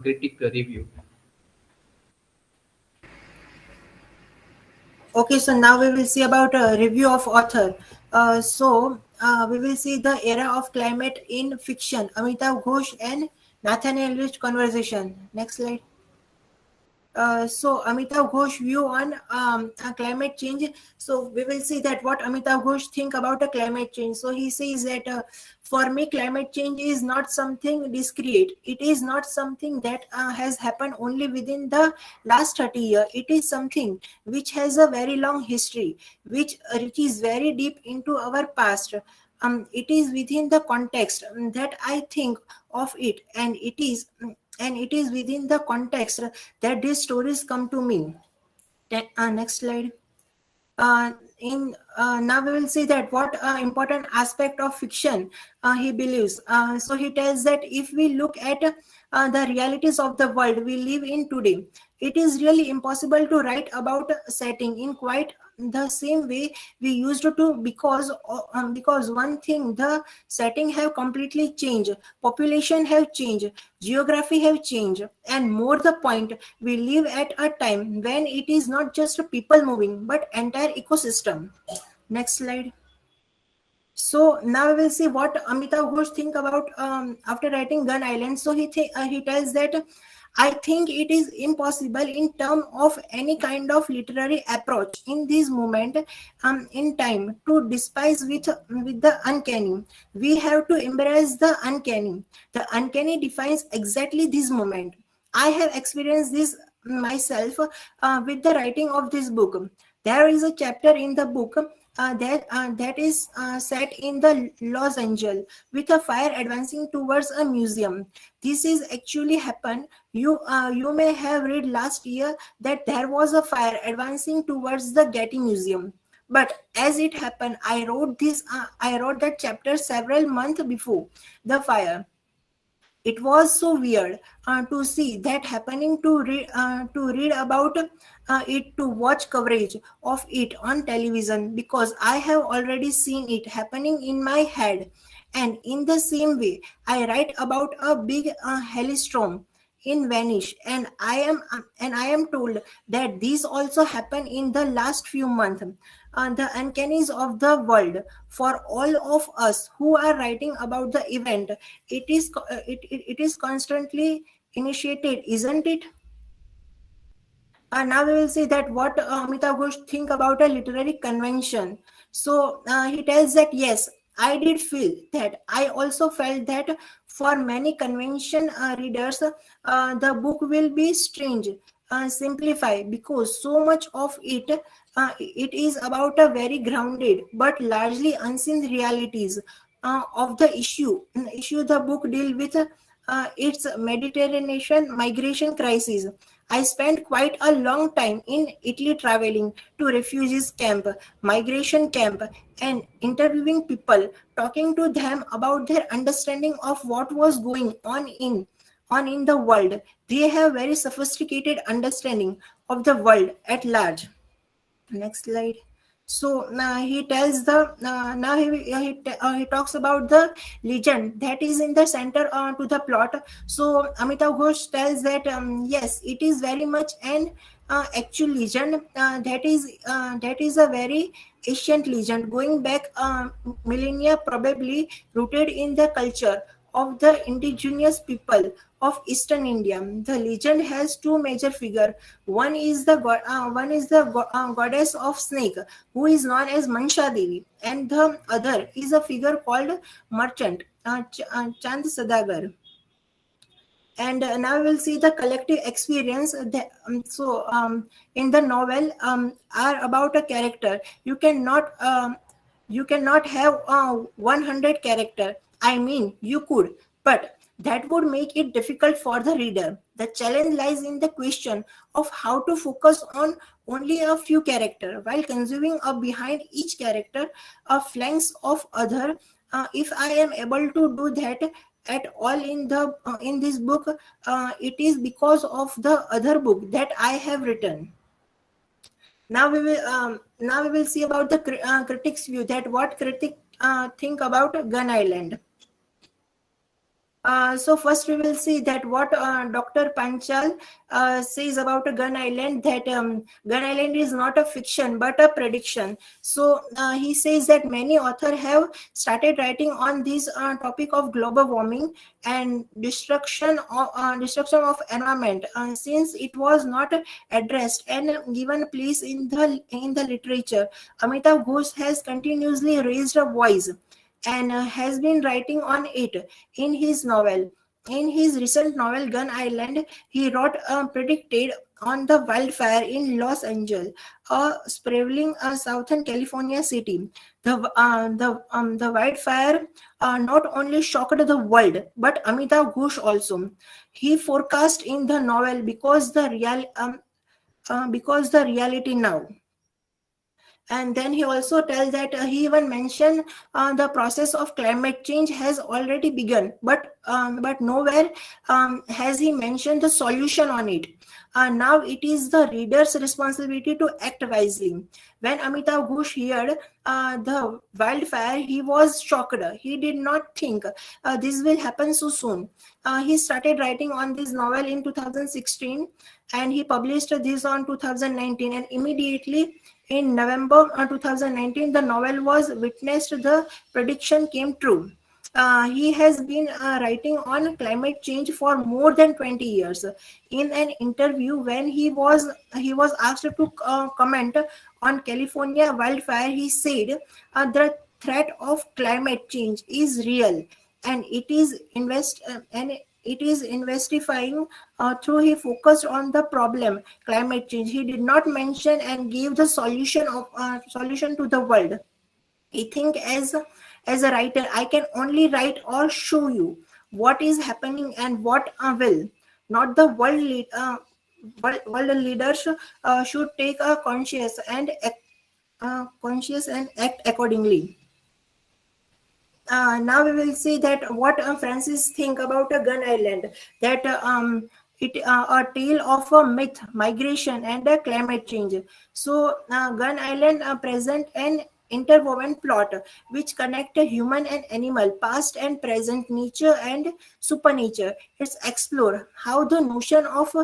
critic review. Okay, so now we will see about a review of author. We will see the era of climate in fiction. Amitav Ghosh and Nathaniel Rich conversation. Next slide. Amitav Ghosh view on climate change. So we will see that what Amitav Ghosh think about a climate change. So he says that for me, climate change is not something discrete. It is not something that has happened only within the last 30 years. It is something which has a very long history, which reaches very deep into our past. It is within the context that I think of it, and it is within the context that these stories come to me. Next slide. In Now we will see that what important aspect of fiction he believes. So he tells that if we look at the realities of the world we live in today, it is really impossible to write about a setting in quite the same way we used to, because one thing, the setting have completely changed, population have changed, geography have changed, and more the point, we live at a time when it is not just people moving but entire ecosystem. Next slide. So now we will see what Amitav Ghosh think about after writing Gun Island. So he tells that I think it is impossible in terms of any kind of literary approach in this moment in time to despise with the uncanny. We have to embrace the uncanny. The uncanny defines exactly this moment. I have experienced this myself with the writing of this book. There is a chapter in the book that is set in the Los Angeles with a fire advancing towards a museum. This is actually happened. You may have read last year that there was a fire advancing towards the Getty Museum. But as it happened, I wrote that chapter several months before the fire. It was so weird to see that happening, to read about it, to watch coverage of it on television, because I have already seen it happening in my head. And in the same way, I write about a big hailstorm in Vanish, and I am told that these also happen in the last few months. The uncannies of the world for all of us who are writing about the event. It is constantly initiated, isn't it? Now we will see that what Amitav Ghosh think about a literary convention. So he tells that yes, I did feel that. I also felt that for many convention readers, the book will be strange, simplified, because so much of it is about a very grounded but largely unseen realities of the issue the book deal with. Its Mediterranean migration crisis. I spent quite a long time in Italy traveling to refugees camp, migration camp, and interviewing people, talking to them about their understanding of what was going on in the world. They have very sophisticated understanding of the world at large. Next slide. So now he tells the now he talks about the legend that is in the center to the plot. So Amitav Ghosh tells that yes, it is very much an actual legend that is a very ancient legend going back millennia, probably rooted in the culture of the indigenous people of eastern India. The legend has two major figures. One is the goddess of snake, who is known as Mansha Devi, and the other is a figure called merchant Chand Sadagar. And now we will see the collective experience in the novel are about a character. You cannot have 100 character. I mean, you could, but that would make it difficult for the reader. The challenge lies in the question of how to focus on only a few character while consuming a behind each character a flanks of other. If I am able to do that at all in this book, it is because of the other book that I have written. Now we will see about the critics view, that what critic think about Gun Island. So first we will see that what Dr. Panchal says about a Gun Island, that Gun Island is not a fiction but a prediction. So he says that many authors have started writing on this topic of global warming and destruction of environment since it was not addressed and given place in the literature. Amitav Ghosh has continuously raised a voice and has been writing on it in his novel. In his recent novel Gun Island, he wrote predicted on the wildfire in Los Angeles, a sprawling Southern California city. The wildfire not only shocked the world, but Amitav Ghosh also. He forecast in the novel because the reality now. And then he also tells that he even mentioned the process of climate change has already begun, but nowhere has he mentioned the solution on it. Now it is the reader's responsibility to act wisely. When Amitav Ghosh heard the wildfire, he was shocked. He did not think this will happen so soon. He started writing on this novel in 2016, and he published this on 2019, and immediately in November 2019, the novel was witnessed. The prediction came true. He has been writing on climate change for more than 20 years. In an interview, when he was asked to comment on California wildfire, he said the threat of climate change is real, and it is investifying. Through he focused on the problem climate change. He did not mention and give the solution to the world. I think as a writer, I can only write or show you what is happening and what will. Not the world leaders should take a conscious and act accordingly. Now we will see that what Francis think about a Gun Island. That it a tale of a myth, migration, and a climate change. So Gun Island present an interwoven plot which connect a human and animal, past and present, nature and supernature. It's explore how the notion of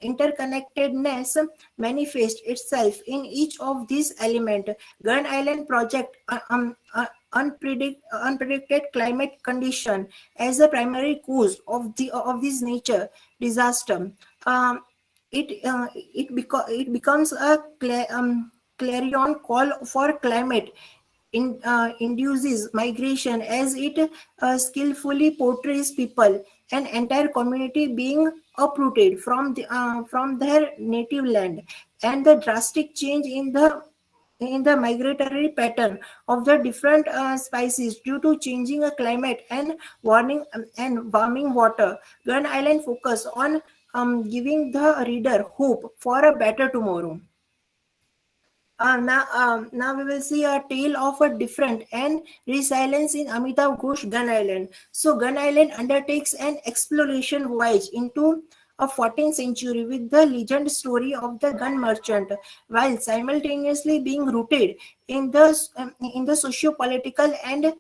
interconnectedness manifests itself in each of these elements. Gun Island project unpredicted climate condition as a primary cause of this nature disaster. It becomes a clarion call for climate induces migration, as it skillfully portrays people, an entire community being uprooted from their native land, and the drastic change in the migratory pattern of the different species due to changing a climate and warming water. Gun Island focus on giving the reader hope for a better tomorrow. Now we will see a tale of a different and resilience in Amitav Ghosh Gun Island. So Gun Island undertakes an exploration voyage into a 14th century with the legend story of the gun merchant, while simultaneously being rooted in the socio-political and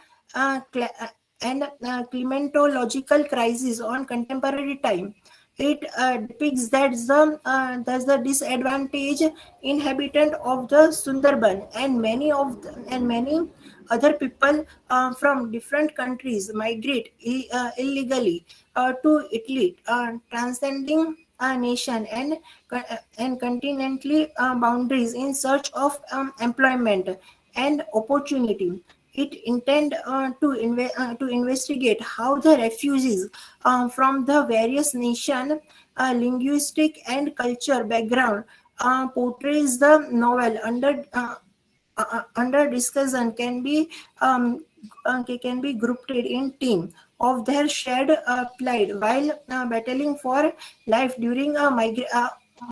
climatological crisis on contemporary time. It depicts that's the disadvantaged inhabitant of the Sundarban, and many other people from different countries migrate illegally to Italy, transcending a nation and continental boundaries in search of employment and opportunity. It intend to investigate how the refugees from the various nation, linguistic and culture background portrays the novel under discussion can be grouped in team of their shared plight while battling for life during